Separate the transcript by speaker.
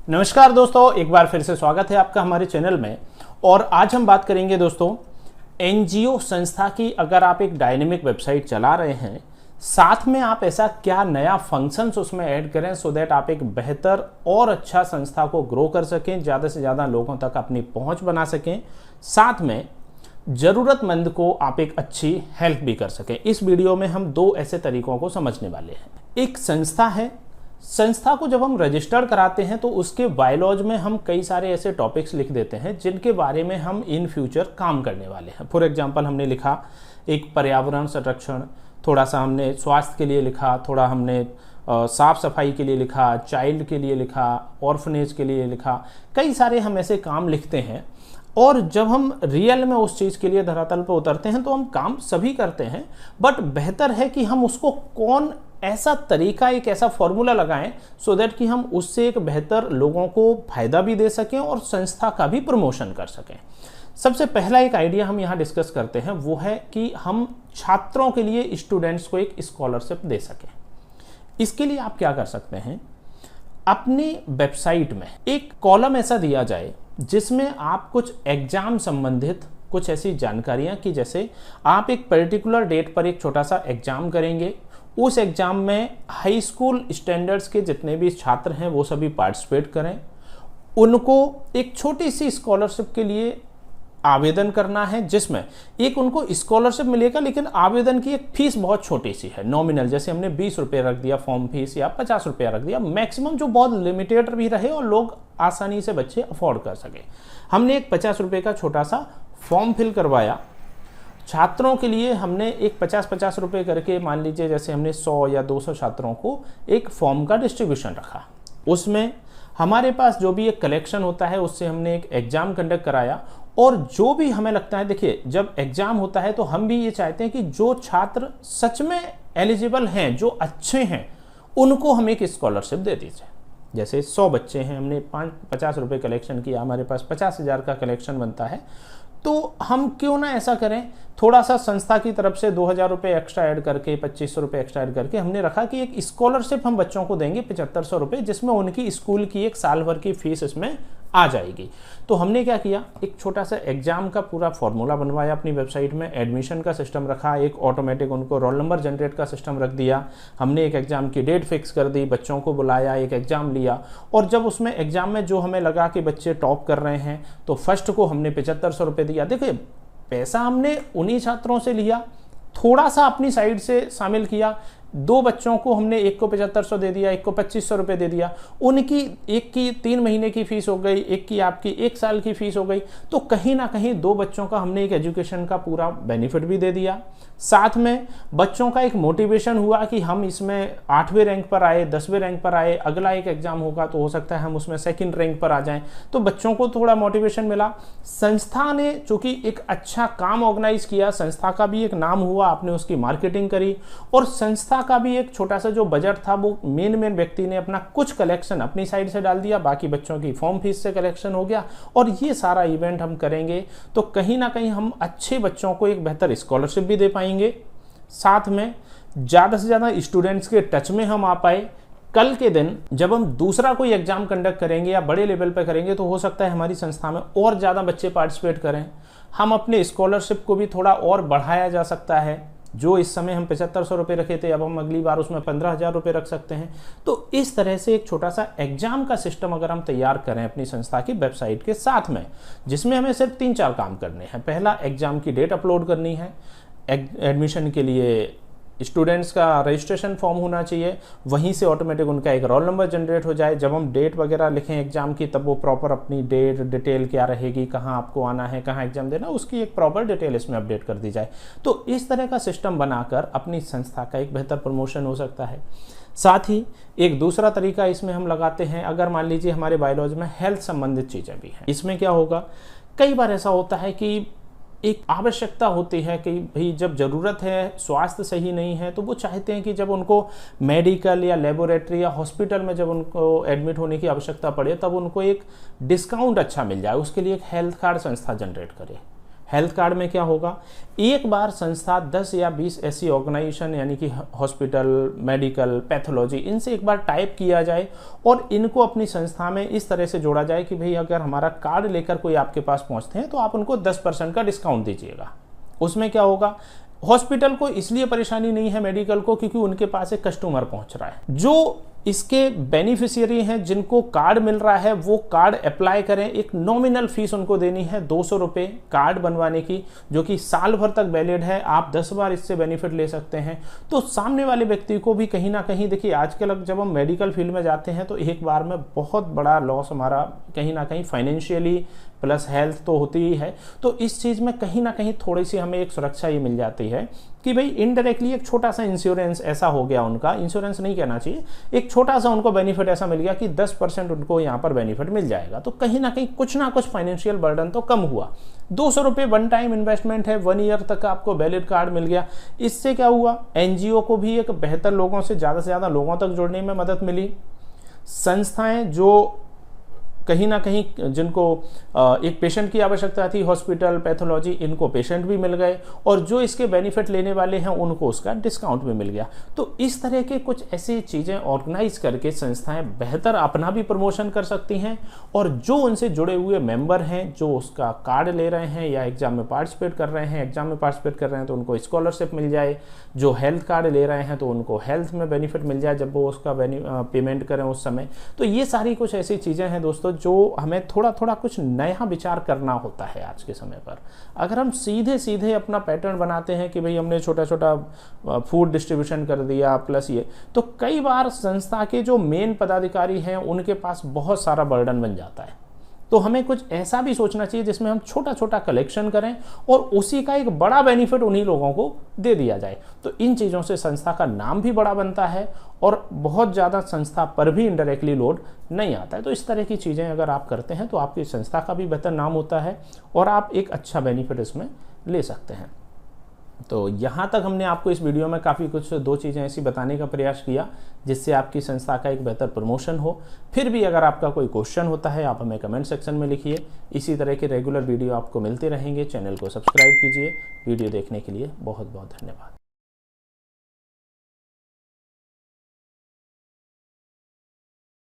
Speaker 1: नमस्कार दोस्तों, एक बार फिर से स्वागत है आपका हमारे चैनल में। और आज हम बात करेंगे दोस्तों एनजीओ संस्था की। अगर आप एक डायनेमिक वेबसाइट चला रहे हैं, साथ में आप ऐसा क्या नया फंक्शंस उसमें ऐड करें सो दैट आप एक बेहतर और अच्छा संस्था को ग्रो कर सकें, ज़्यादा से ज़्यादा लोगों तक अपनी पहुंच बना सकें, साथ में ज़रूरतमंद को आप एक अच्छी हेल्प भी कर सकें। इस वीडियो में हम दो ऐसे तरीकों को समझने वाले हैं। एक संस्था है, संस्था को जब हम रजिस्टर कराते हैं तो उसके बायलॉज में हम कई सारे ऐसे टॉपिक्स लिख देते हैं जिनके बारे में हम इन फ्यूचर काम करने वाले हैं। फॉर एग्जांपल हमने लिखा एक पर्यावरण संरक्षण, थोड़ा सा हमने स्वास्थ्य के लिए लिखा, थोड़ा हमने साफ सफाई के लिए लिखा, चाइल्ड के लिए लिखा, ऑर्फनेज के लिए लिखा। कई सारे हम ऐसे काम लिखते हैं और जब हम रियल में उस चीज़ के लिए धरातल पर उतरते हैं तो हम काम सभी करते हैं, बट बेहतर है कि हम उसको कौन ऐसा तरीका, एक ऐसा फॉर्मूला लगाएं सो दैट कि हम उससे एक बेहतर लोगों को फायदा भी दे सकें और संस्था का भी प्रमोशन कर सकें। सबसे पहला एक आइडिया हम यहाँ डिस्कस करते हैं, वो है कि हम छात्रों के लिए, स्टूडेंट्स को एक स्कॉलरशिप दे सकें। इसके लिए आप क्या कर सकते हैं, अपनी वेबसाइट में एक कॉलम ऐसा दिया जाए जिसमें आप कुछ एग्जाम संबंधित कुछ ऐसी जानकारियां कि जैसे आप एक पर्टिकुलर डेट पर एक छोटा सा एग्जाम करेंगे, उस एग्जाम में हाई स्कूल स्टैंडर्ड्स के जितने भी छात्र हैं वो सभी पार्टिसिपेट करें, उनको एक छोटी सी स्कॉलरशिप के लिए आवेदन करना है, जिसमें एक उनको स्कॉलरशिप मिलेगा लेकिन आवेदन की एक फीस बहुत छोटी सी है, नॉमिनल, जैसे हमने 20 रुपये रख दिया फॉर्म फीस या 50 रुपया रख दिया, मैक्सिमम जो बहुत लिमिटेड भी रहे और लोग आसानी से बच्चे अफोर्ड कर सके। हमने एक 50 रुपये का छोटा सा फॉर्म फिल करवाया छात्रों के लिए। हमने एक 50-50 रुपये करके, मान लीजिए जैसे हमने 100 या 200 छात्रों को एक फॉर्म का डिस्ट्रीब्यूशन रखा। उसमें हमारे पास जो भी एक कलेक्शन होता है उससे हमने एक एग्जाम कंडक्ट कराया और जो भी हमें लगता है, देखिए जब एग्जाम होता है तो हम भी ये चाहते हैं कि जो छात्र सच में एलिजिबल हैं, जो अच्छे हैं, उनको हम एक स्कॉलरशिप दे दीजिए। जैसे 100 बच्चे हैं, हमने 50 रुपये कलेक्शन किया, हमारे पास 50,000 का कलेक्शन बनता है, तो हम क्यों ना ऐसा करें, थोड़ा सा संस्था की तरफ से 2,000 रुपये एक्स्ट्रा ऐड करके, 2,500 रुपये एक्स्ट्रा ऐड करके हमने रखा कि एक स्कॉलरशिप हम बच्चों को देंगे 7,500 रुपये, जिसमें उनकी स्कूल की एक साल भर की फीस इसमें आ जाएगी। तो हमने क्या किया, एक छोटा सा एग्जाम का पूरा फॉर्मूला बनवाया अपनी वेबसाइट में, एडमिशन का सिस्टम रखा, एक ऑटोमेटिक उनको रोल नंबर जनरेट का सिस्टम रख दिया, हमने एक एग्जाम की डेट फिक्स कर दी, बच्चों को बुलाया, एक एग्जाम लिया। और जब उसमें एग्जाम में जो हमें लगा कि बच्चे टॉप कर रहे हैं तो फर्स्ट को हमने 7,500 रुपये दिया। देखिए पैसा हमने उन्हीं छात्रों से लिया, थोड़ा सा अपनी साइड से शामिल किया। 2 बच्चों को हमने, एक को 7,500 दे दिया, एक को 2,500 रुपये दे दिया, उनकी एक की 3 महीने की फीस हो गई, एक की आपकी 1 साल की फीस हो गई। तो कहीं ना कहीं 2 बच्चों का हमने एक एजुकेशन का पूरा बेनिफिट भी दे दिया, साथ में बच्चों का एक मोटिवेशन हुआ कि हम इसमें 8वें रैंक पर आए, 10वें रैंक पर आए, अगला एक एग्जाम होगा तो हो सकता है हम उसमें 2nd रैंक पर आ जाएं, तो बच्चों को थोड़ा मोटिवेशन मिला। संस्था ने चूंकि एक अच्छा काम ऑर्गेनाइज किया, संस्था का भी एक नाम हुआ, आपने उसकी मार्केटिंग करी और संस्था का भी एक छोटा सा जो बजट था वो मेन व्यक्ति ने अपना कुछ कलेक्शन अपनी साइड से डाल दिया, बाकी बच्चों की फॉर्म फीस से कलेक्शन हो गया। और ये सारा इवेंट हम करेंगे तो कहीं ना कहीं हम अच्छे बच्चों को एक बेहतर स्कॉलरशिप भी दे पाएंगे, साथ में ज़्यादा से ज़्यादा स्टूडेंट्स के टच में हम आ पाए। कल के दिन जब हम दूसरा कोई एग्जाम कंडक्ट करेंगे या बड़े लेवल पर करेंगे तो हो सकता है हमारी संस्था में और ज़्यादा बच्चे पार्टिसिपेट करें, हम अपने स्कॉलरशिप को भी थोड़ा और बढ़ाया जा सकता है। जो इस समय हम 7,500 रुपये रखे थे, अब हम अगली बार उसमें 15,000 रुपये रख सकते हैं। तो इस तरह से एक छोटा सा एग्जाम का सिस्टम अगर हम तैयार करें अपनी संस्था की वेबसाइट के साथ में, जिसमें हमें सिर्फ 3-4 काम करने हैं। पहला, एग्जाम की डेट अपलोड करनी है, एडमिशन के लिए स्टूडेंट्स का रजिस्ट्रेशन फॉर्म होना चाहिए, वहीं से ऑटोमेटिक उनका एक रोल नंबर जनरेट हो जाए। जब हम डेट वगैरह लिखें एग्जाम की, तब वो प्रॉपर अपनी डेट डिटेल क्या रहेगी, कहाँ आपको आना है, कहाँ एग्जाम देना, उसकी एक प्रॉपर डिटेल इसमें अपडेट कर दी जाए। तो इस तरह का सिस्टम बनाकर अपनी संस्था का एक बेहतर प्रमोशन हो सकता है। साथ ही एक दूसरा तरीका इसमें हम लगाते हैं, अगर मान लीजिए हमारे बायोलॉजी में हेल्थ संबंधित चीज़ें भी हैं, इसमें क्या होगा, कई बार ऐसा होता है कि एक आवश्यकता होती है कि भाई जब ज़रूरत है, स्वास्थ्य सही नहीं है, तो वो चाहते हैं कि जब उनको मेडिकल या लेबोरेटरी या हॉस्पिटल में जब उनको एडमिट होने की आवश्यकता पड़े तब उनको एक डिस्काउंट अच्छा मिल जाए। उसके लिए एक हेल्थ कार्ड संस्था जनरेट करे। हेल्थ कार्ड में क्या होगा, एक बार संस्था 10 या 20 ऐसी ऑर्गेनाइजेशन यानी कि हॉस्पिटल, मेडिकल, पैथोलॉजी, इनसे एक बार टाइप किया जाए और इनको अपनी संस्था में इस तरह से जोड़ा जाए कि भाई अगर हमारा कार्ड लेकर कोई आपके पास पहुंचते हैं तो आप उनको 10% का डिस्काउंट दीजिएगा। उसमें क्या होगा, हॉस्पिटल को इसलिए परेशानी नहीं है, मेडिकल को, क्योंकि उनके पास एक कस्टमर पहुंच रहा है। जो इसके बेनिफिशियरी हैं जिनको कार्ड मिल रहा है वो कार्ड अप्लाई करें। एक नॉमिनल फीस उनको देनी है 200 रुपये कार्ड बनवाने की, जो कि साल भर तक वैलिड है। आप 10 बार इससे बेनिफिट ले सकते हैं। तो सामने वाले व्यक्ति को भी कहीं ना कहीं, देखिए आजकल जब हम मेडिकल फील्ड में जाते हैं तो एक बार में बहुत बड़ा लॉस हमारा कहीं ना कहीं फाइनेंशियली प्लस हेल्थ तो होती ही है। तो इस चीज़ में कहीं ना कहीं थोड़ी सी हमें एक सुरक्षा ये मिल जाती है कि भाई इनडायरेक्टली एक छोटा सा इंश्योरेंस ऐसा हो गया, उनका इंश्योरेंस नहीं कहना चाहिए, एक छोटा सा उनको बेनिफिट ऐसा मिल गया कि 10% उनको यहाँ पर बेनिफिट मिल जाएगा। तो कहीं ना कुछ फाइनेंशियल बर्डन तो कम हुआ। 200 रुपये वन टाइम इन्वेस्टमेंट है, 1 ईयर तक आपको वैलिड कार्ड मिल गया। इससे क्या हुआ, एनजीओ को भी एक बेहतर लोगों से ज़्यादा लोगों तक जुड़ने में मदद मिली। संस्थाएं जो कहीं ना कहीं जिनको एक पेशेंट की आवश्यकता थी, हॉस्पिटल, पैथोलॉजी, इनको पेशेंट भी मिल गए और जो इसके बेनिफिट लेने वाले हैं उनको उसका डिस्काउंट भी मिल गया। तो इस तरह के कुछ ऐसी चीज़ें ऑर्गेनाइज करके संस्थाएं बेहतर अपना भी प्रमोशन कर सकती हैं और जो उनसे जुड़े हुए मेंबर हैं, जो उसका कार्ड ले रहे हैं या एग्जाम में पार्टिसिपेट कर रहे हैं, तो उनको स्कॉलरशिप मिल जाए। जो हेल्थ कार्ड ले रहे हैं तो उनको हेल्थ में बेनिफिट मिल जाए जब वो उसका पेमेंट करें उस समय। तो ये सारी कुछ ऐसी चीज़ें हैं दोस्तों जो हमें थोड़ा कुछ नया विचार करना होता है आज के समय पर। अगर हम सीधे अपना पैटर्न बनाते हैं कि भाई हमने छोटा फूड डिस्ट्रीब्यूशन कर दिया प्लस ये, तो कई बार संस्था के जो मेन पदाधिकारी हैं उनके पास बहुत सारा बर्डन बन जाता है। तो हमें कुछ ऐसा भी सोचना चाहिए जिसमें हम छोटा कलेक्शन करें और उसी का एक बड़ा बेनिफिट उन्हीं लोगों को दे दिया जाए। तो इन चीज़ों से संस्था का नाम भी बड़ा बनता है और बहुत ज़्यादा संस्था पर भी इनडायरेक्टली लोड नहीं आता है। तो इस तरह की चीज़ें अगर आप करते हैं तो आपकी संस्था का भी बेहतर नाम होता है और आप एक अच्छा बेनिफिट इसमें ले सकते हैं। तो यहाँ तक हमने आपको इस वीडियो में काफ़ी कुछ 2 चीज़ें ऐसी बताने का प्रयास किया जिससे आपकी संस्था का एक बेहतर प्रमोशन हो। फिर भी अगर आपका कोई क्वेश्चन होता है आप हमें कमेंट सेक्शन में लिखिए। इसी तरह के रेगुलर वीडियो आपको मिलते रहेंगे। चैनल को सब्सक्राइब कीजिए। वीडियो देखने के लिए बहुत बहुत धन्यवाद।